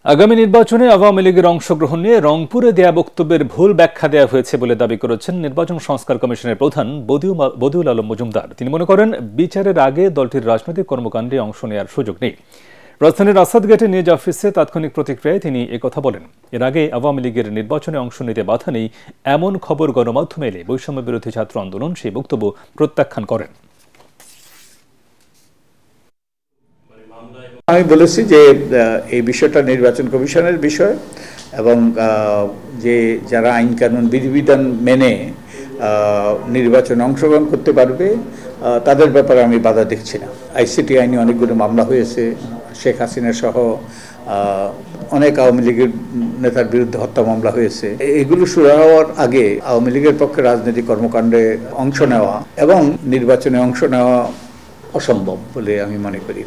আগামী নির্বাচনে আওয়ামী লীগের অংশগ্রহণ নিয়ে রংপুরে দেয়া বক্তব্যের ভুল ব্যাখ্যা দেওয়া হয়েছে বলে দাবি করেছেন নির্বাচন সংস্কার কমিশনের প্রধান বদিউল আলম মজুমদার। তিনি মনে করেন, বিচারের আগে দলটির রাজনৈতিক কর্মকাণ্ডে অংশ নেওয়ার সুযোগ নেই। রাজধানীর আসাদ গেটে নিজ অফিসে তাৎক্ষণিক প্রতিক্রিয়ায় তিনি একথা বলেন। এর আগে আওয়ামী লীগের নির্বাচনে অংশ নিতে বাধা নেই এমন খবর গণমাধ্যমে এলে বৈষম্য বিরোধী ছাত্র আন্দোলন সেই বক্তব্য প্রত্যাখ্যান করেন। আমি বলেছি যে এই বিষয়টা নির্বাচন কমিশনের বিষয় এবং যে যারা আইন কানুন বিধিবিধান মেনে নির্বাচনে অংশগ্রহণ করতে পারবে তাদের ব্যাপারে আমি বাধা দেখছি না। আইসিটি আইনে অনেকগুলো মামলা হয়েছে, শেখ হাসিনা সহ অনেক আওয়ামী লীগের নেতার বিরুদ্ধে হত্যা মামলা হয়েছে। এগুলো শুরু হওয়ার আগে আওয়ামী লীগের পক্ষে রাজনৈতিক কর্মকাণ্ডে অংশ নেওয়া এবং নির্বাচনে অংশ নেওয়া অসম্ভব বলে আমি মনে করি।